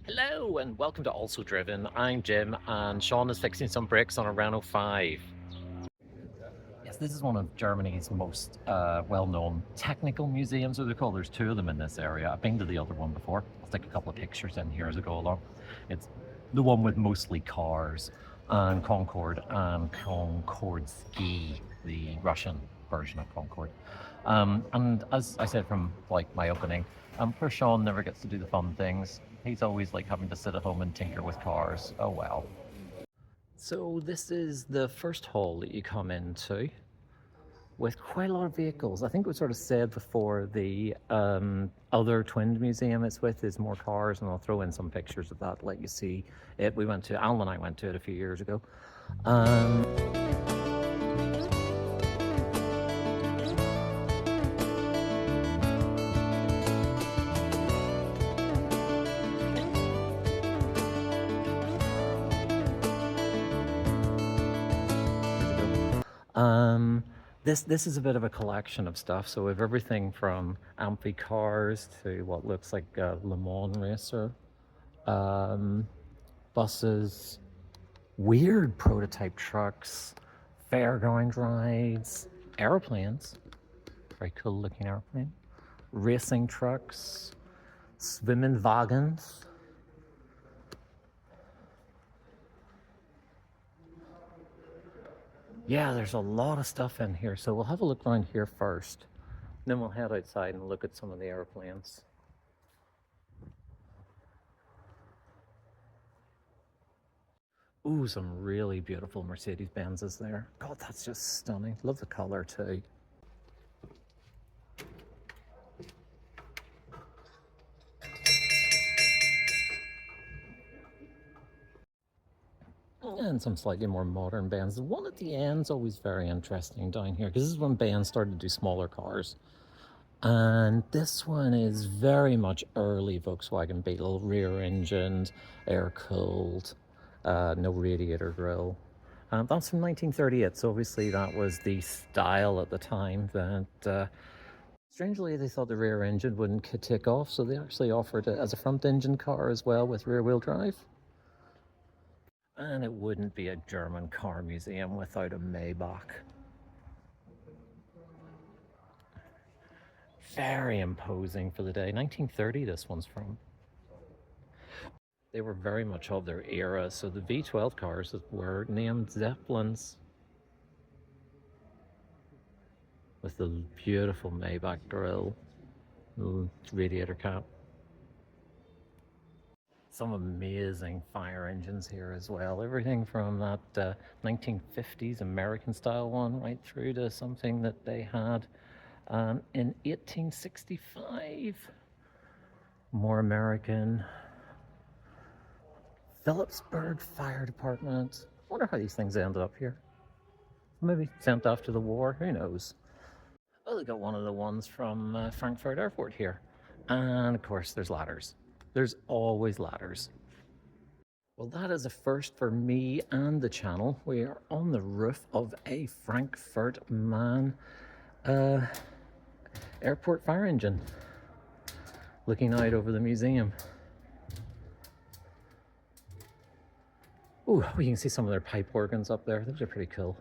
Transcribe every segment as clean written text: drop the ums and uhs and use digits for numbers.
Hello and welcome to Also Driven. I'm Jim and Sean is fixing some brakes on a Renault 5. Yes, this is one of Germany's most well-known technical museums, as they call. There's two of them in this area. I've been to the other one before. I'll stick a couple of pictures in here as I go along. It's the one with mostly cars and Concorde and Concorde Ski, the Russian version of Concorde. And as I said from like my opening, poor Sean never gets to do the fun things. He's always like having to sit at home and tinker with cars. Oh well. So this is the first hall that you come into with quite a lot of vehicles. I think it was sort of said before, the other twinned museum it's with is more cars, and I'll throw in some pictures of that, let you see it. Alan and I went to it a few years ago. This is a bit of a collection of stuff. So we have everything from amphi cars to what looks like a Le Mans racer, buses, weird prototype trucks, fairground rides, airplanes, very cool looking airplane, racing trucks, swimming wagons. Yeah, there's a lot of stuff in here, so we'll have a look around here first. Then we'll head outside and look at some of the airplanes. Ooh, some really beautiful Mercedes-Benzes there. God, that's just stunning. Love the color too. And some slightly more modern Benz. The one at the end's always very interesting down here, because this is when Benz started to do smaller cars. And this one is very much early Volkswagen Beetle, rear engined, air cooled, no radiator grille. That's from 1938, so obviously that was the style at the time. That strangely they thought the rear engine wouldn't take off, so they actually offered it as a front engine car as well with rear wheel drive. And it wouldn't be a German car museum without a Maybach. Very imposing for the day. 1930 this one's from. They were very much of their era, so the V12 cars were named Zeppelins. With the beautiful Maybach grille, radiator cap. Some amazing fire engines here as well. Everything from that 1950s American style one right through to something that they had in 1865. More American. Phillipsburg Fire Department. I wonder how these things ended up here. Maybe sent off to the war, who knows? Oh, they got one of the ones from Frankfurt Airport here. And of course there's ladders. There's always ladders. Well, that is a first for me and the channel. We are on the roof of a Frankfurt Man airport fire engine, looking out over the museum. Ooh, you can see some of their pipe organs up there. Those are pretty cool.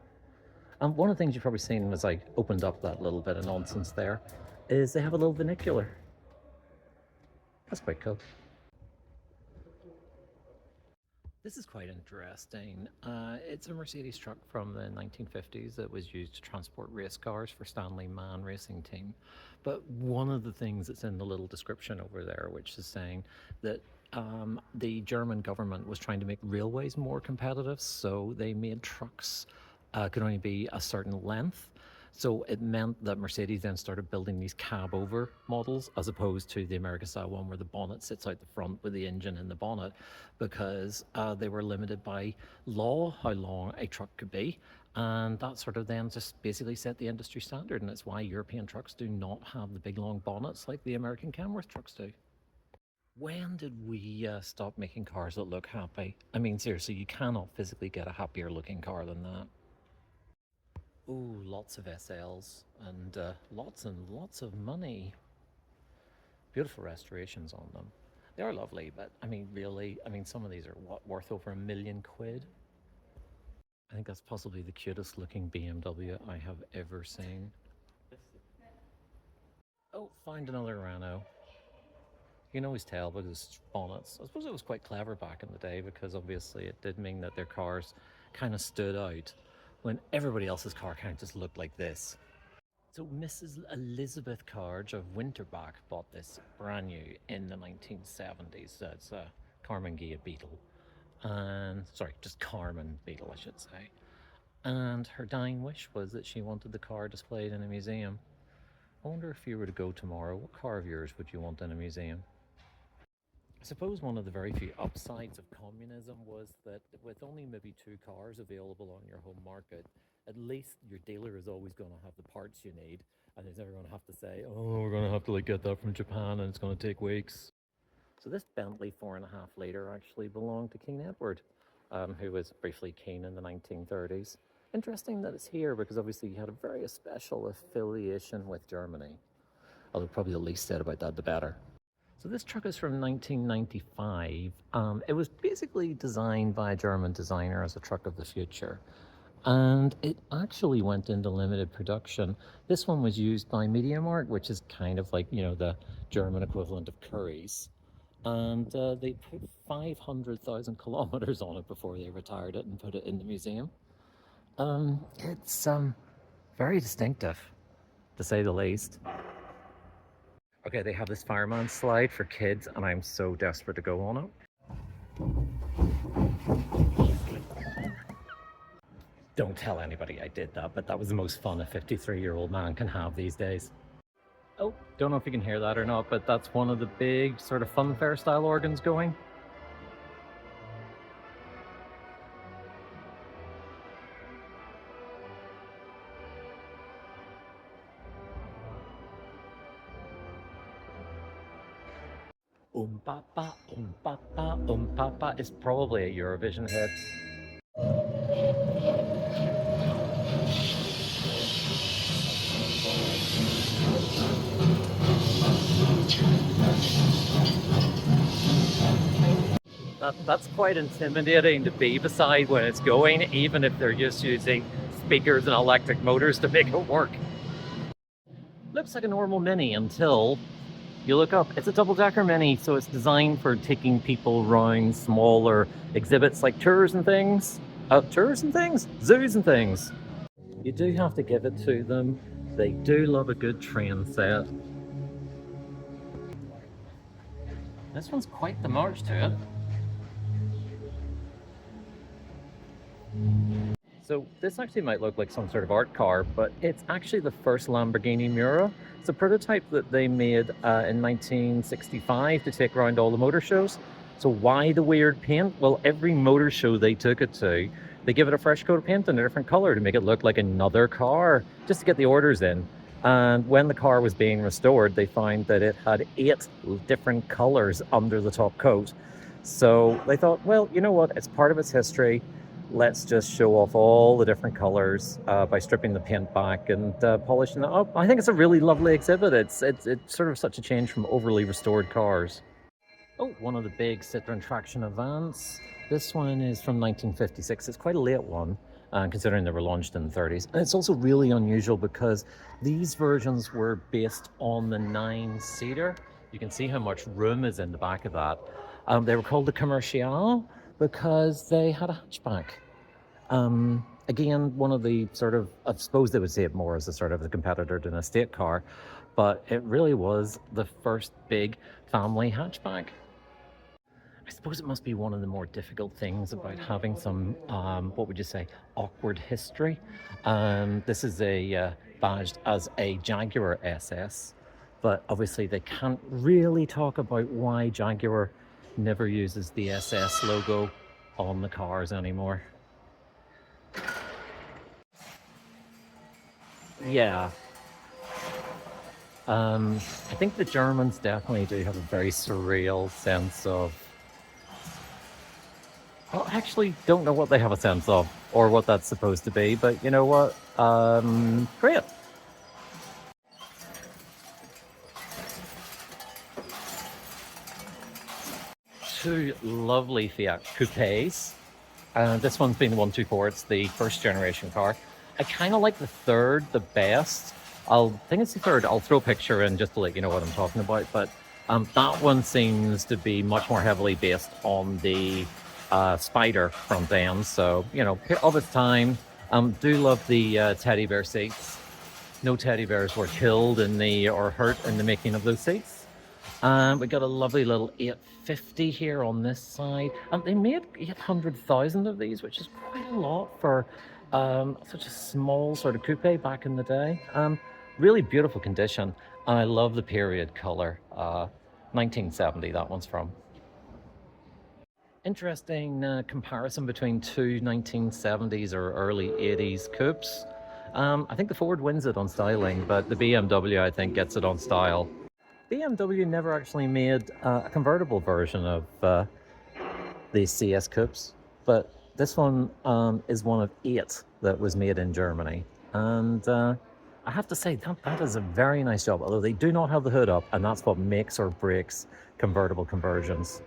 And one of the things you've probably seen as I opened up that little bit of nonsense there is they have a little vernacular. That's quite cool. This is quite interesting. It's a Mercedes truck from the 1950s that was used to transport race cars for Stanley Mann Racing Team. But one of the things that's in the little description over there, which is saying that the German government was trying to make railways more competitive, so they made trucks could only be a certain length. So it meant that Mercedes then started building these cab-over models as opposed to the American-style one where the bonnet sits out the front with the engine in the bonnet, because they were limited by law how long a truck could be, and that sort of then just basically set the industry standard, and it's why European trucks do not have the big long bonnets like the American Kenworth trucks do. When did we stop making cars that look happy? I mean, seriously, you cannot physically get a happier looking car than that. Ooh, lots of SLs and lots of money. Beautiful restorations on them. They are lovely, but I mean, really, I mean, some of these are what, worth over £1 million? I think that's possibly the cutest looking BMW I have ever seen. Oh, find another Rano. You can always tell because it's bonnets. I suppose it was quite clever back in the day because obviously it did mean that their cars kind of stood out when everybody else's car kind of just looked like this. So Mrs. Elizabeth Carge of Winterbach bought this brand new in the 1970s. It's a Carmen Ghia Beetle. And, sorry, just Carmen Beetle, I should say. And her dying wish was that she wanted the car displayed in a museum. I wonder if you were to go tomorrow, what car of yours would you want in a museum? I suppose one of the very few upsides of communism was that with only maybe two cars available on your home market, at least your dealer is always going to have the parts you need, and he's never going to have to say, "Oh, we're going to have to get that from Japan, and it's going to take weeks." So this Bentley 4.5 litre actually belonged to King Edward, who was briefly king in the 1930s. Interesting that it's here because obviously he had a very special affiliation with Germany. Although probably the least said about that, the better. So this truck is from 1995. It was basically designed by a German designer as a truck of the future. And it actually went into limited production. This one was used by MediaMarkt, which is kind of like, the German equivalent of Currys. And they put 500,000 kilometers on it before they retired it and put it in the museum. It's very distinctive, to say the least. Okay, they have this fireman slide for kids, and I'm so desperate to go on it. Don't tell anybody I did that, but that was the most fun a 53-year-old man can have these days. Oh, don't know if you can hear that or not, but that's one of the big sort of funfair style organs going. Papa, Papa, Papa is probably a Eurovision hit. That's quite intimidating to be beside when it's going, even if they're just using speakers and electric motors to make it work. Looks like a normal Mini until you look up. It's a double-decker Mini, so it's designed for taking people around smaller exhibits like tours and things. Zoos and things. You do have to give it to them. They do love a good train set. This one's quite the march to it. So this actually might look like some sort of art car, but it's actually the first Lamborghini Miura. It's a prototype that they made in 1965 to take around all the motor shows. So why the weird paint? Well, every motor show they took it to, they give it a fresh coat of paint in a different color to make it look like another car, just to get the orders in. And when the car was being restored, they found that it had 8 different colors under the top coat. So they thought, well, you know what? It's part of its history. Let's just show off all the different colors by stripping the paint back and polishing it up. I think it's a really lovely exhibit. It's sort of such a change from overly restored cars. Oh, one of the big Citroen traction events. This one is from 1956. It's quite a late one, considering they were launched in the 30s. And it's also really unusual because these versions were based on the 9-seater. You can see how much room is in the back of that. They were called the Commercial because they had a hatchback. Again, one of the sort of, I suppose they would say it more as a sort of a competitor to an estate car, but it really was the first big family hatchback. I suppose it must be one of the more difficult things about having some, what would you say, awkward history. This is badged as a Jaguar SS, but obviously they can't really talk about why Jaguar never uses the SS logo on the cars anymore. Yeah. I think the Germans definitely do have a very surreal sense of Well, I actually don't know what they have a sense of or what that's supposed to be, but you know what? Great. Two lovely Fiat coupes. This one's been the 124. It's the first generation car. I kind of like the third the best. I think it's the third. I'll throw a picture in just to let you know what I'm talking about. But that one seems to be much more heavily based on the Spider front end. So, you know, of its time. Do love the teddy bear seats. No teddy bears were killed in the or hurt in the making of those seats. We got a lovely little 850 here on this side. They made 800,000 of these, which is quite a lot for such a small sort of coupe back in the day. Really beautiful condition. And I love the period color. 1970, that one's from. Interesting comparison between two 1970s or early 80s coupes. I think the Ford wins it on styling, but the BMW, I think, gets it on style. BMW never actually made a convertible version of the CS coupes, but this one is one of 8 that was made in Germany. And I have to say, that is a very nice job, although they do not have the hood up, and that's what makes or breaks convertible conversions.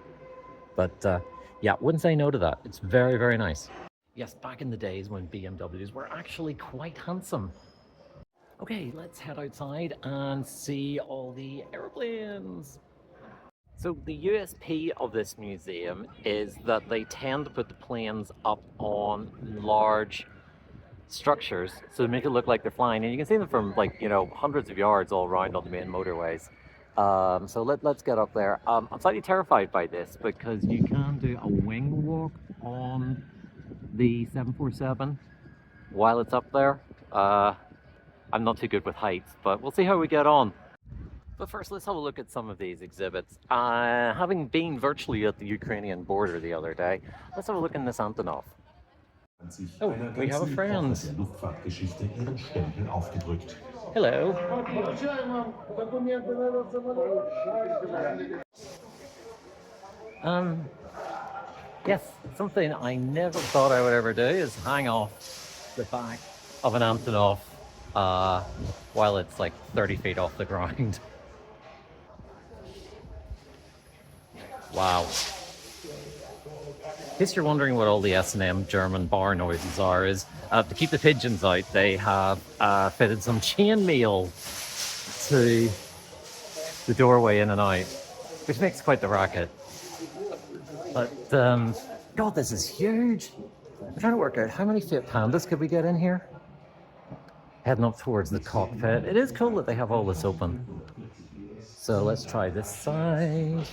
But yeah, wouldn't say no to that. It's very, very nice. Yes, back in the days when BMWs were actually quite handsome. Okay, let's head outside and see all the airplanes. So the USP of this museum is that they tend to put the planes up on large structures so to make it look like they're flying, and you can see them from, like, you know, hundreds of yards all around on the main motorways. So let's get up there. I'm slightly terrified by this because you can do a wing walk on the 747 while it's up there. I'm not too good with heights, but we'll see how we get on. But first, let's have a look at some of these exhibits. Having been virtually at the Ukrainian border the other day, let's have a look in this Antonov. Oh, we have a friend. Hello. Yes, something I never thought I would ever do is hang off the back of an Antonov while it's like 30 feet off the ground. Wow. In case you're wondering what all the S&M German bar noises are, is to keep the pigeons out, they have fitted some chainmail to the doorway in and out, which makes quite the racket. But, God, this is huge. I'm trying to work out how many Fiat Pandas could we get in here? Heading up towards the cockpit. It is cool that they have all this open. So let's try this side.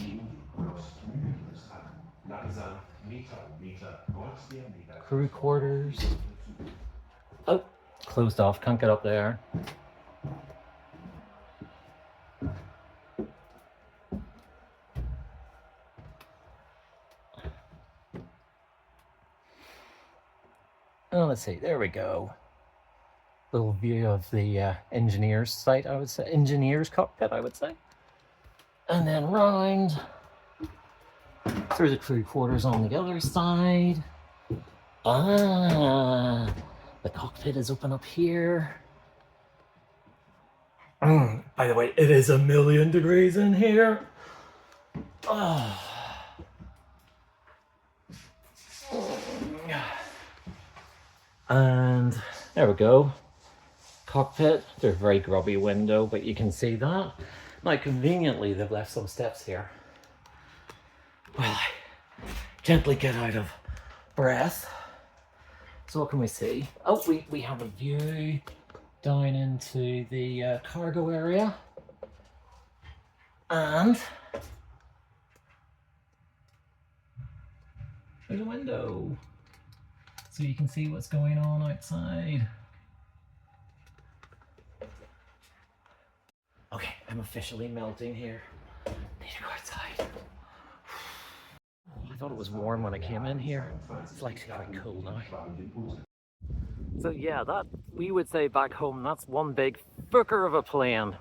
Crew quarters. Oh, closed off, can't get up there. Oh, let's see, there we go. Little view of the engineer's site, I would say. Engineer's cockpit, I would say. And then round through the crew quarters on the other side. The cockpit is open up here. By the way, it is 1,000,000 degrees in here. And there we go. Cockpit. There's a very grubby window, but you can see that. Now, conveniently, they've left some steps here. Well, I gently get out of breath. So what can we see? Oh, we have a view down into the cargo area. And there's a window. So you can see what's going on outside. Okay, I'm officially melting here. Need to go outside. I thought it was warm when I came in here. It's actually quite cool now. So yeah, that, we would say back home, that's one big fucker of a plane.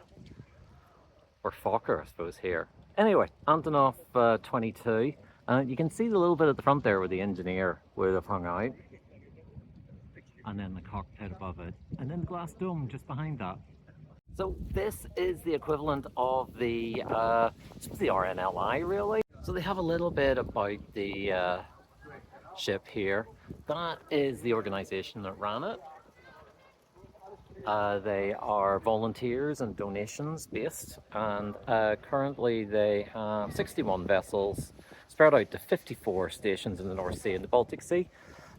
Or Fokker, I suppose, here. Anyway, Antonov 22. You can see the little bit at the front there where the engineer would have hung out. And then the cockpit above it. And then the glass dome just behind that. So this is the equivalent of the, the RNLI really. So they have a little bit about the ship here. That is the organization that ran it. They are volunteers and donations based, and currently they have 61 vessels spread out to 54 stations in the North Sea and the Baltic Sea,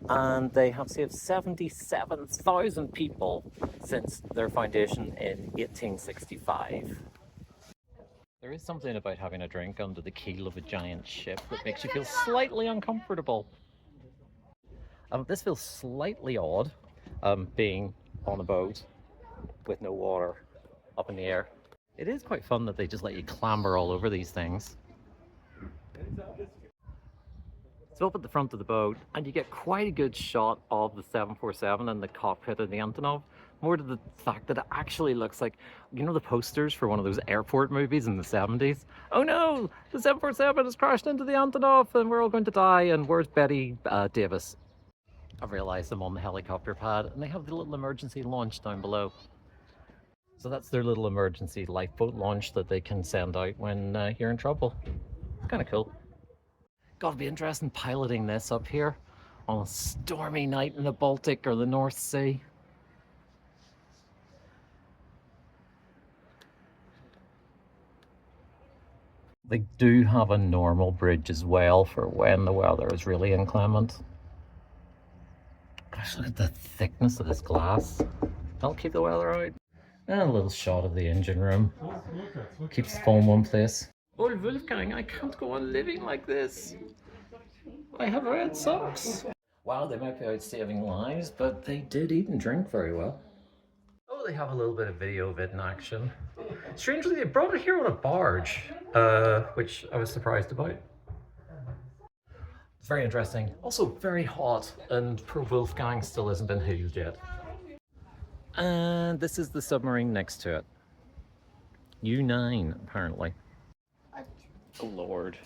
and they have saved 77,000 people since their foundation in 1865. There is something about having a drink under the keel of a giant ship that makes you feel slightly uncomfortable. This feels slightly odd, being on a boat with no water up in the air. It is quite fun that they just let you clamber all over these things. So up at the front of the boat, and you get quite a good shot of the 747 and the cockpit of the Antonov. More to the fact that it actually looks like, you know, the posters for one of those airport movies in the 70s? Oh no, the 747 has crashed into the Antonov and we're all going to die, and where's Betty Davis? I've realised I'm on the helicopter pad and they have the little emergency launch down below. So that's their little emergency lifeboat launch that they can send out when you're in trouble. It's kind of cool. Gotta be interesting piloting this up here on a stormy night in the Baltic or the North Sea. They do have a normal bridge as well for when the weather is really inclement. Gosh, look at the thickness of this glass. That'll keep the weather out. And a little shot of the engine room. Keeps the foam in place. Oh, Wolfgang, I can't go on living like this. I have red socks. Wow, they might be out saving lives, but they did eat and drink very well. Oh, they have a little bit of video of it in action. Strangely, they brought it here on a barge, which I was surprised about. It's very interesting. Also very hot, and poor Wolfgang still hasn't been healed yet. And this is the submarine next to it. U9, apparently. Oh lord,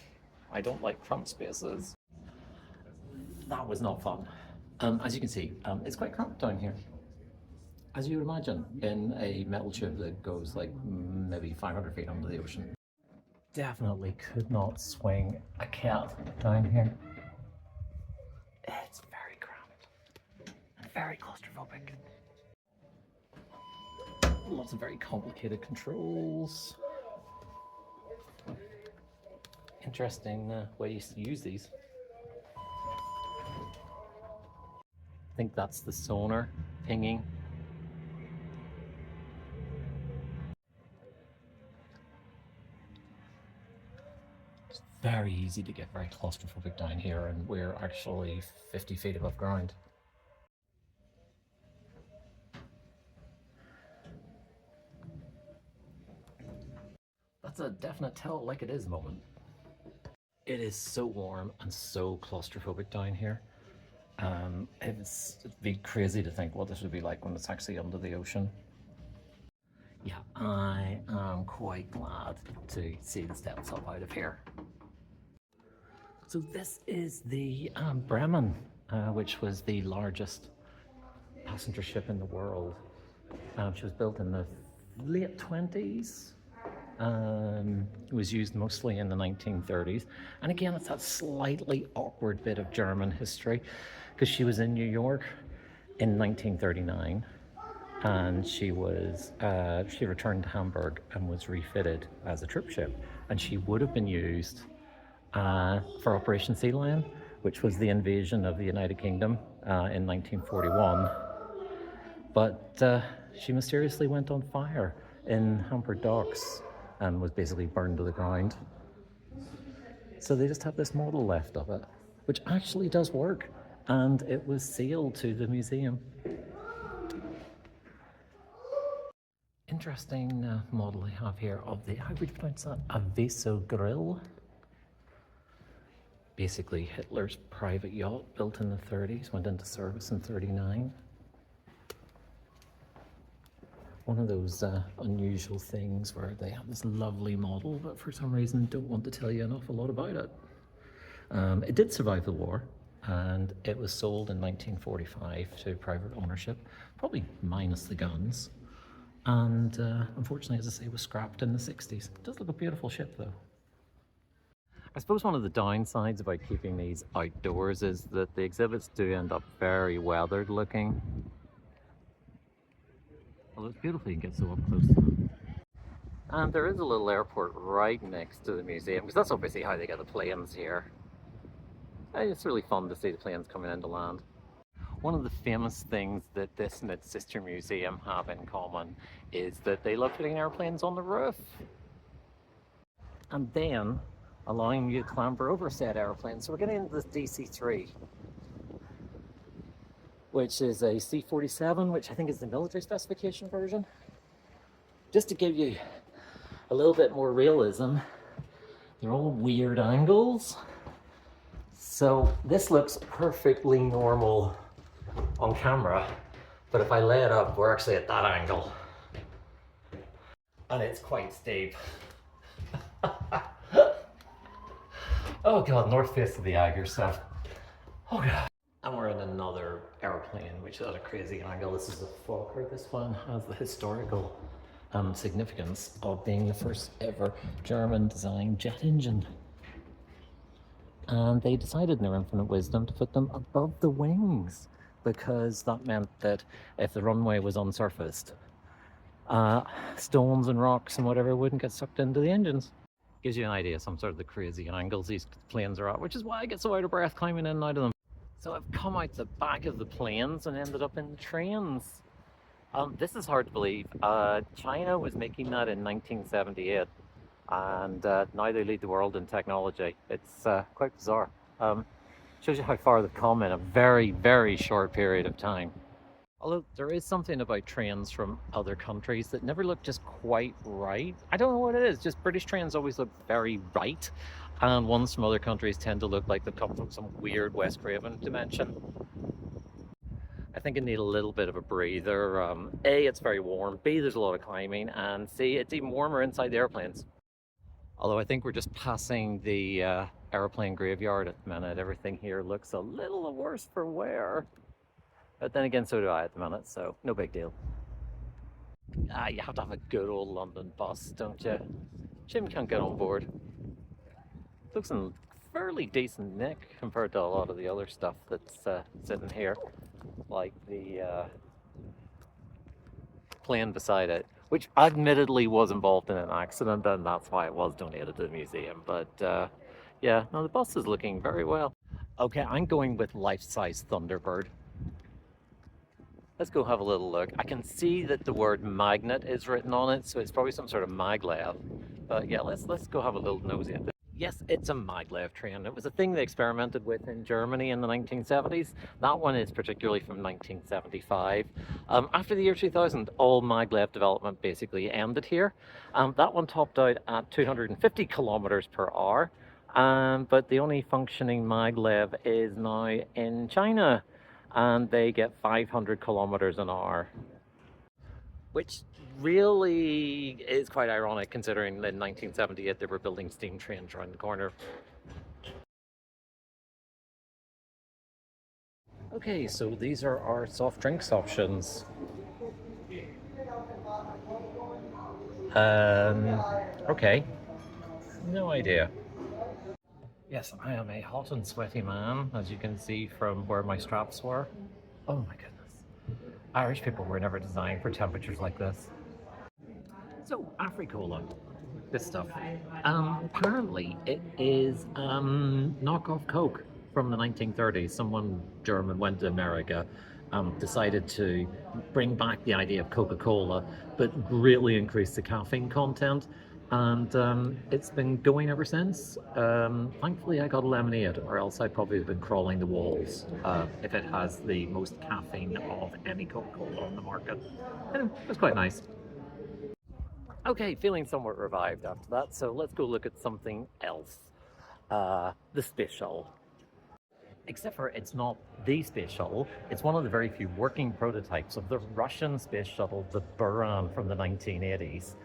I don't like cramped spaces. That was not fun. As you can see, it's quite cramped down here. As you would imagine, in a metal tube that goes like maybe 500 feet under the ocean. Definitely could not swing a cat down here. It's very cramped and very claustrophobic. Lots of very complicated controls. Interesting ways to use these. I think that's the sonar pinging. It's very easy to get very claustrophobic down here, and we're actually 50 feet above ground. That's a definite tell like it is moment. It is so warm and so claustrophobic down here. It'd be crazy to think what this would be like when it's actually under the ocean. Yeah, I am quite glad to see the steps up out of here. So this is the Bremen, which was the largest passenger ship in the world. She was built in the late 20s. It was used mostly in the 1930s. And again, it's that slightly awkward bit of German history, because she was in New York in 1939, and she returned to Hamburg and was refitted as a troop ship. And she would have been used for Operation Sea Lion, which was the invasion of the United Kingdom in 1941. But she mysteriously went on fire in Hamburg docks and was basically burned to the ground. So they just have this model left of it, which actually does work, and it was sealed to the museum. Interesting model they have here of the, how would you pronounce that? A Veso Grill. Basically Hitler's private yacht, built in the 30s, went into service in 39. One of those unusual things where they have this lovely model, but for some reason don't want to tell you an awful lot about it. It did survive the war, and it was sold in 1945 to private ownership, probably minus the guns. And unfortunately, as I say, was scrapped in the 60s. It does look a beautiful ship, though. I suppose one of the downsides about keeping these outdoors is that the exhibits do end up very weathered looking. Although it's beautiful, you can get so up close to them. And there is a little airport right next to the museum, because that's obviously how they get the planes here. It's really fun to see the planes coming into land. One of the famous things that this and its sister museum have in common is that they love putting airplanes on the roof. And then allowing you to clamber over said airplane. So we're getting into this DC-3, which is a C-47, which I think is the military specification version. Just to give you a little bit more realism, they're all weird angles. So this looks perfectly normal on camera, but if I lay it up, we're actually at that angle. And it's quite steep. Oh god, north face of the Eiger stuff. Oh god. And we're in another airplane, which is at a crazy angle. This is a Fokker. This one has the historical significance of being the first ever German designed jet engine. And they decided in their infinite wisdom to put them above the wings, because that meant that if the runway was unsurfaced, stones and rocks and whatever wouldn't get sucked into the engines. Gives you an idea of some sort of the crazy angles these planes are at, which is why I get so out of breath climbing in and out of them. So I've come out the back of the planes and ended up in the trains. This is hard to believe. China was making that in 1978, and now they lead the world in technology. It's quite bizarre. Shows you how far they've come in a very, very short period of time. Although there is something about trains from other countries that never look just quite right. I don't know what it is, just British trains always look very right, and ones from other countries tend to look like they come from some weird West Craven dimension. I think I need a little bit of a breather. A, it's very warm, B, there's a lot of climbing, and C, it's even warmer inside the airplanes. Although I think we're just passing the airplane graveyard at the minute. Everything here looks a little worse for wear. But then again, so do I at the minute, so no big deal. You have to have a good old London bus, don't you? Jim can't get on board. Looks in fairly decent nick compared to a lot of the other stuff that's sitting here. Like the plane beside it, which admittedly was involved in an accident, and that's why it was donated to the museum. But yeah, no, the bus is looking very well. Okay, I'm going with life-size Thunderbird. Let's go have a little look. I can see that the word magnet is written on it, so it's probably some sort of maglev. But yeah, let's go have a little nosy at this. Yes, it's a maglev train. It was a thing they experimented with in Germany in the 1970s. That one is particularly from 1975. After the year 2000, all maglev development basically ended here. That one topped out at 250 kilometers per hour. But the only functioning maglev is now in China, and they get 500 kilometers an hour, which really is quite ironic considering in 1978 they were building steam trains around the corner. Okay, so these are our soft drinks options. Okay, no idea. Yes, I am a hot and sweaty man, as you can see from where my straps were. Oh my goodness. Irish people were never designed for temperatures like this. So, Africola, this stuff. Apparently it is knockoff Coke from the 1930s. Someone German went to America, decided to bring back the idea of Coca-Cola, but greatly increase the caffeine content. And it's been going ever since. Thankfully I got a lemonade, or else I'd probably have been crawling the walls if it has the most caffeine of any Coca-Cola on the market. Anyway, it was quite nice. Okay, feeling somewhat revived after that, so let's go look at something else. The space shuttle. Except for it's not the space shuttle, it's one of the very few working prototypes of the Russian space shuttle, the Buran from the 1980s.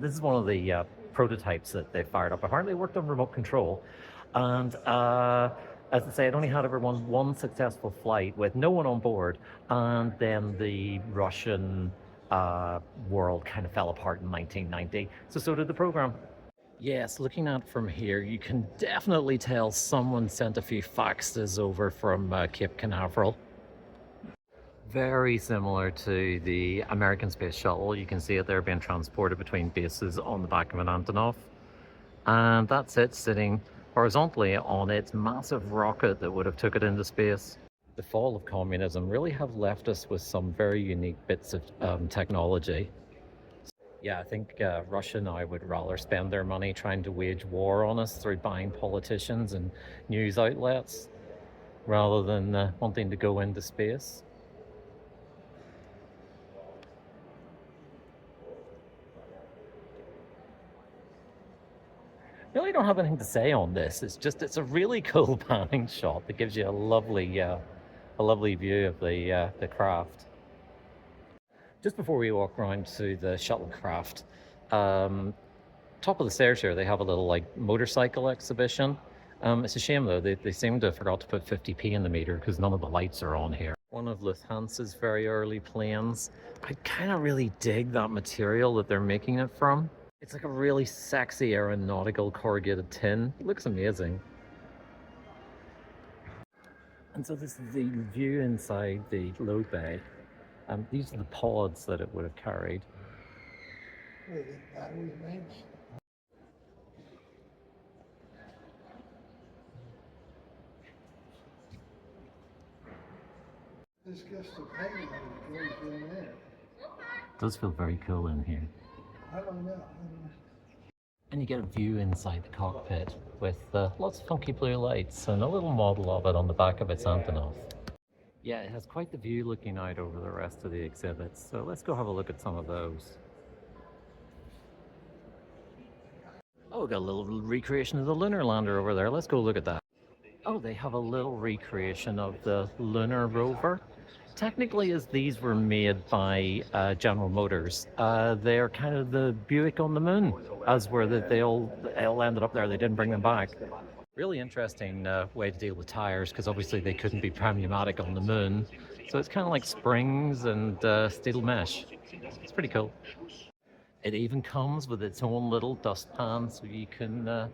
This is one of the prototypes that they fired up. Apparently it worked on remote control. And as I say, it only had ever one successful flight with no one on board, and then the Russian uh, world kind of fell apart in 1990. So did the program. Yes, looking at it from here, you can definitely tell someone sent a few faxes over from Cape Canaveral. Very similar to the American Space Shuttle. You can see it there being transported between bases on the back of an Antonov. And that's it sitting horizontally on its massive rocket that would have took it into space. The fall of communism really have left us with some very unique bits of technology. Yeah, I think Russia now would rather spend their money trying to wage war on us through buying politicians and news outlets rather than wanting to go into space. Really don't have anything to say on this. It's a really cool panning shot that gives you a lovely view of the craft. Just before we walk around to the shuttlecraft, um, top of the stairs here, they have a little like motorcycle exhibition. It's a shame though, they seem to have forgot to put 50p in the meter because none of the lights are on here. One of Lufthansa's very early planes. I kind of really dig that material that they're making it from. It's like a really sexy aeronautical corrugated tin. It looks amazing. And so this is the view inside the load bay. These are the pods that it would have carried. This gets the paint goes in there. It does feel very cool in here. I don't know. And you get a view inside the cockpit with lots of funky blue lights and a little model of it on the back of its Antonov. Yeah, it has quite the view looking out over the rest of the exhibits, so let's go have a look at some of those. Oh, we got a little recreation of the lunar lander over there. Let's go look at that. Oh, they have a little recreation of the lunar rover. Technically, as these were made by General Motors, they're kind of the Buick on the moon, as were that they all ended up there. They didn't bring them back. Really interesting way to deal with tires, because obviously they couldn't be pneumatic on the moon. So it's kind of like springs and steel mesh. It's pretty cool. It even comes with its own little dustpan, so you can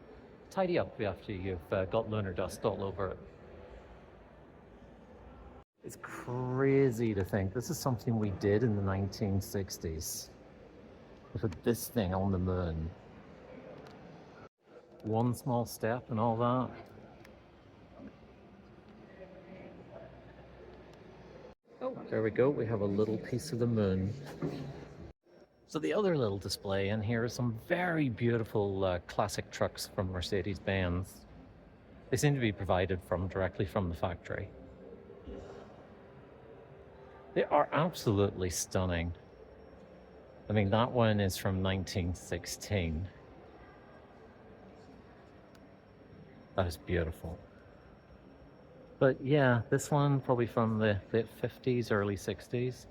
tidy up after you've got lunar dust all over it. It's crazy to think this is something we did in the 1960s. We put this thing on the moon. One small step and all that. Oh, there we go. We have a little piece of the moon. So the other little display in here is some very beautiful classic trucks from Mercedes-Benz. They seem to be provided directly from the factory. They are absolutely stunning. I mean, that one is from 1916. That is beautiful. But yeah, this one probably from the 50s, early 60s.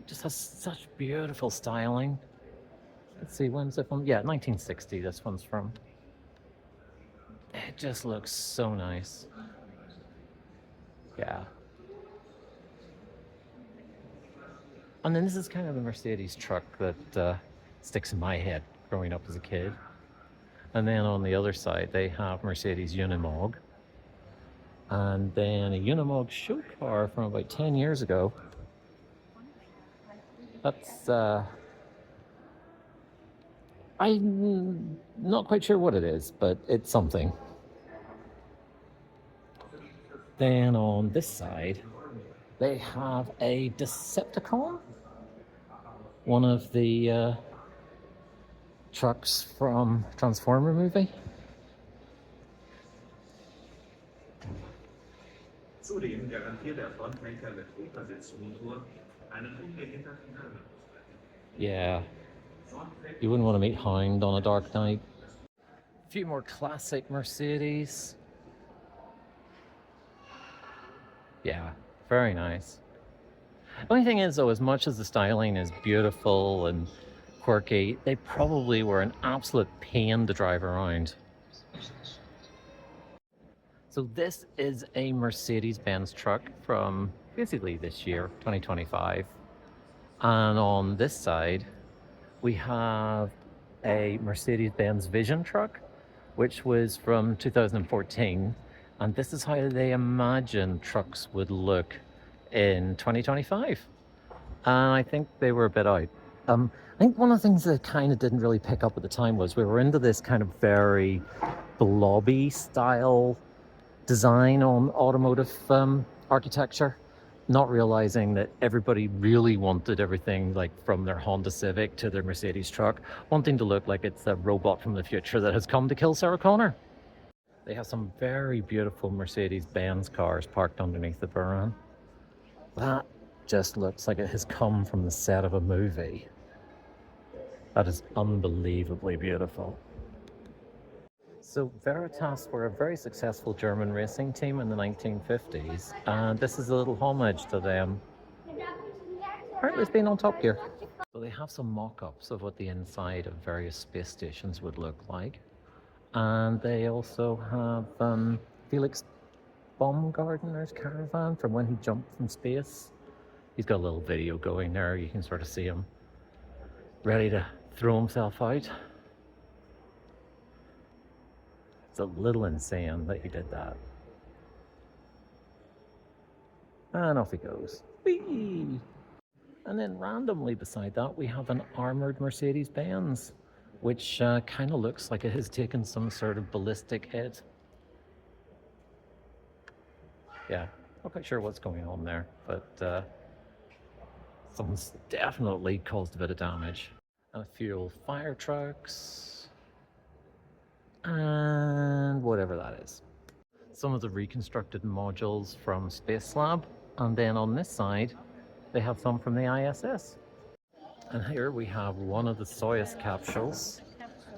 Just has such beautiful styling. Let's see, when's it from? Yeah, 1960 this one's from. It just looks so nice. Yeah. And then this is kind of the Mercedes truck that sticks in my head growing up as a kid. And then on the other side, they have Mercedes Unimog. And then a Unimog show car from about 10 years ago. That's, I'm not quite sure what it is, but it's something. Then on this side, they have a Decepticon. One of the trucks from Transformer movie. Zudem garantiert der Frontlenker mit Hochversitzmotor einen unbehinderten Gang. Yeah, you wouldn't want to meet Hound on a dark night. A few more classic Mercedes. Yeah, very nice. The only thing is though, as much as the styling is beautiful and quirky, they probably were an absolute pain to drive around. So this is a Mercedes-Benz truck from basically this year, 2025. And on this side, we have a Mercedes-Benz Vision truck, which was from 2014. And this is how they imagine trucks would look in 2025. And I think they were a bit out. I think one of the things that kind of didn't really pick up at the time was we were into this kind of very blobby style design on automotive architecture, not realizing that everybody really wanted everything, like from their Honda Civic to their Mercedes truck, wanting to look like it's a robot from the future that has come to kill Sarah Connor. They have some very beautiful Mercedes-Benz cars parked underneath the Buran. That just looks like it has come from the set of a movie. That is unbelievably beautiful. So Veritas were a very successful German racing team in the 1950s, and this is a little homage to them. Apparently it's been on Top Gear. So they have some mock-ups of what the inside of various space stations would look like. And they also have Felix Baumgartner's caravan from when he jumped from space. He's got a little video going there. You can sort of see him ready to throw himself out. It's a little insane that he did that. And off he goes. Whee! And then randomly beside that, we have an armored Mercedes-Benz, which kind of looks like it has taken some sort of ballistic hit. Yeah, not quite sure what's going on there, but someone's definitely caused a bit of damage. And a few old fire trucks, and whatever that is. Some of the reconstructed modules from Space Lab, and then on this side, they have some from the ISS. And here we have one of the Soyuz capsules,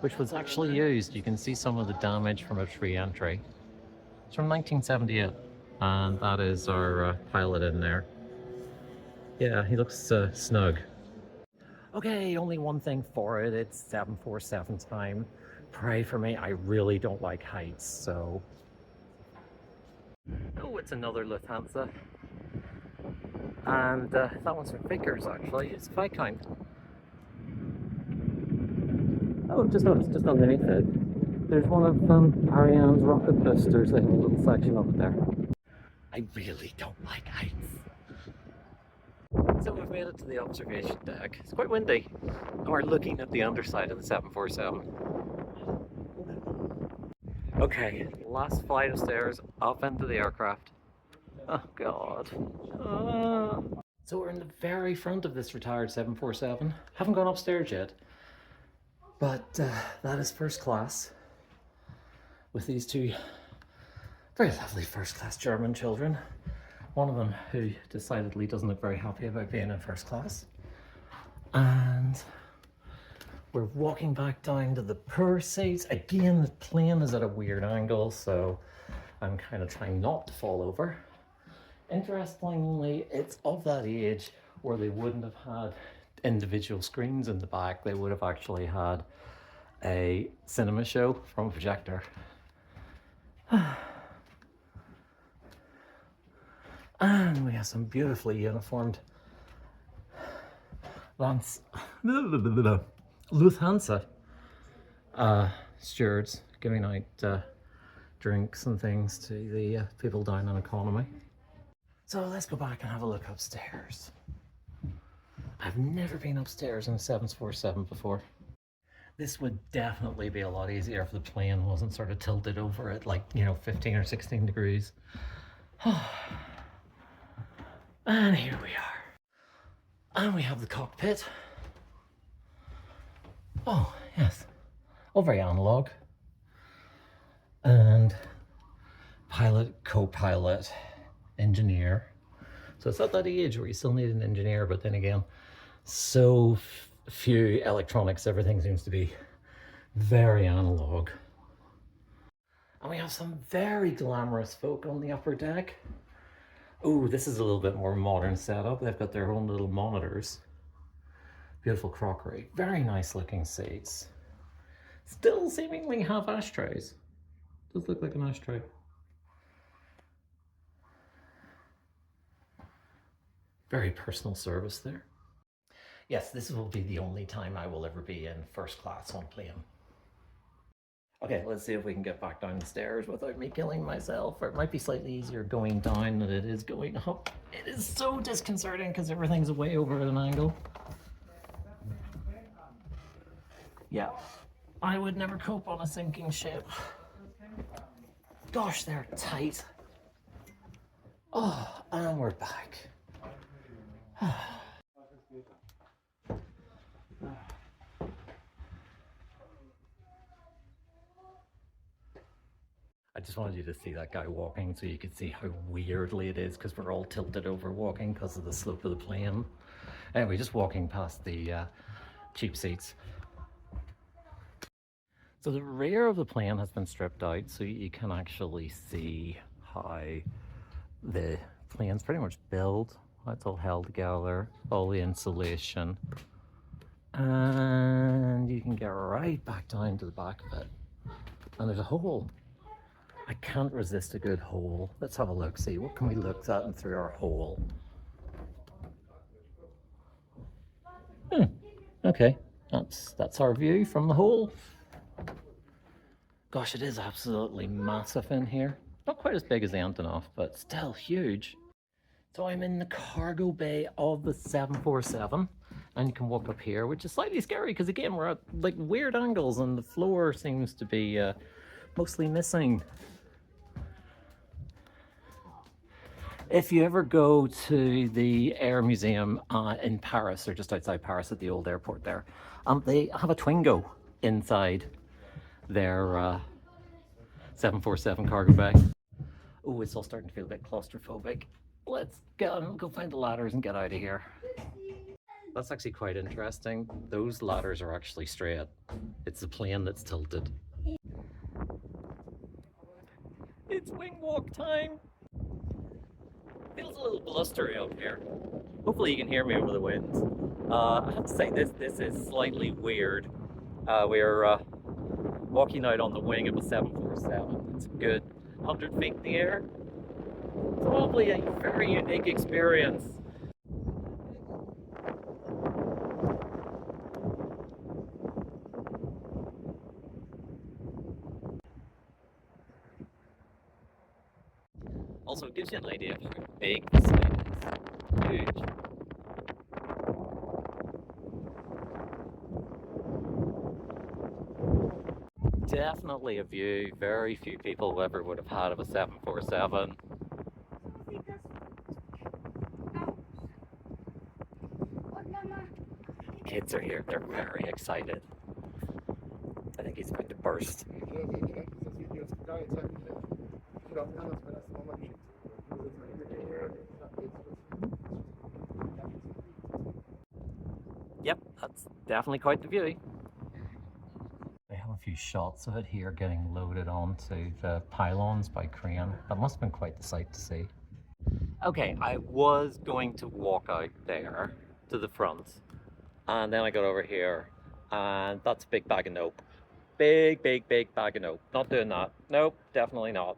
which was actually used. You can see some of the damage from its re-entry. It's from 1978, and that is our pilot in there. Yeah, he looks snug. Okay, only one thing for it. It's 747 time. Pray for me, I really don't like heights, so... Oh, it's another Lufthansa. And that one's for Vickers, actually. It's Viscount. Oh, just noticed, just underneath it, there's one of Ariane's rocket boosters. They have a little section of it there. I really don't like heights. So we've made it to the observation deck. It's quite windy. And we're looking at the underside of the 747. Okay, last flight of stairs up into the aircraft. Oh god. So we're in the very front of this retired 747. Haven't gone upstairs yet. But that is first class. With these two very lovely first class German children. One of them who decidedly doesn't look very happy about being in first class. And we're walking back down to the poor seats. Again, the plane is at a weird angle, so I'm kind of trying not to fall over. Interestingly, it's of that age where they wouldn't have had individual screens in the back. They would have actually had a cinema show from a projector. And we have some beautifully uniformed Lufthansa stewards giving out drinks and things to the people down in economy. So let's go back and have a look upstairs. I've never been upstairs in a 747 before. This would definitely be a lot easier if the plane wasn't sort of tilted over at 15 or 16 degrees. And here we are. And we have the cockpit. Oh, yes. All very analog. And pilot, co-pilot, engineer. So it's at that age where you still need an engineer, but then again, so few electronics, everything seems to be very analog. And we have some very glamorous folk on the upper deck. Oh, this is a little bit more modern setup. They've got their own little monitors. Beautiful crockery. Very nice looking seats. Still seemingly have ashtrays. Does look like an ashtray. Very personal service there. Yes, this will be the only time I will ever be in first class on a plane. Okay, let's see if we can get back down the stairs without me killing myself. Or it might be slightly easier going down than it is going up. It is so disconcerting because everything's way over at an angle. Yeah, I would never cope on a sinking ship. Gosh, they're tight. Oh, and we're back. I just wanted you to see that guy walking so you could see how weirdly it is because we're all tilted over walking because of the slope of the plane. Anyway, just walking past the cheap seats. So the rear of the plane has been stripped out so you can actually see how the plane's pretty much built. It's all held together, all the insulation. And you can get right back down to the back of it. And there's a hole. I can't resist a good hole. Let's have a look, see what can we look at and through our hole. Okay, that's our view from the hole. Gosh, it is absolutely massive in here. Not quite as big as the Antonov, but still huge. So I'm in the cargo bay of the 747, and you can walk up here, which is slightly scary because again, we're at like weird angles and the floor seems to be mostly missing. If you ever go to the Air Museum in Paris, or just outside Paris at the old airport there, they have a Twingo inside their 747 cargo bay. Oh, it's all starting to feel a bit claustrophobic. Let's go find the ladders and get out of here. That's actually quite interesting. Those ladders are actually straight. It's the plane that's tilted. It's wing walk time. Feels a little blustery out here. Hopefully you can hear me over the wind. I have to say this is slightly weird. We're walking out on the wing of a 747. It's a good 100 feet in the air. Probably a very unique experience. Also, it gives you an idea of how big this thing is. Huge. Definitely a view very few people ever would have had of a 747. Kids are here, they're very excited. I think he's going to burst. Yep, that's definitely quite the view. They have a few shots of it here getting loaded onto the pylons by crane. That must have been quite the sight to see. Okay, I was going to walk out there to the front, and then I got over here, and that's a big bag of nope. Big bag of nope. Not doing that. Nope, definitely not.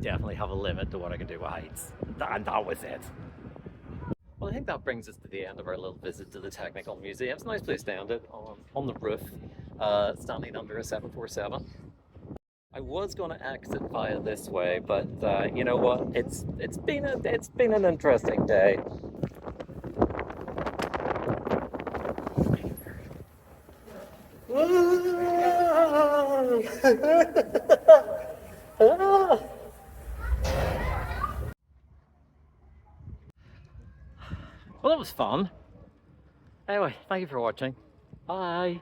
Definitely have a limit to what I can do with heights. And that was it. Well, I think that brings us to the end of our little visit to the Technical Museum. It's a nice place to end it, on the roof, standing under a 747. I was going to exit via this way, but you know what? It's been an interesting day. Well, that was fun. Anyway, thank you for watching. Bye.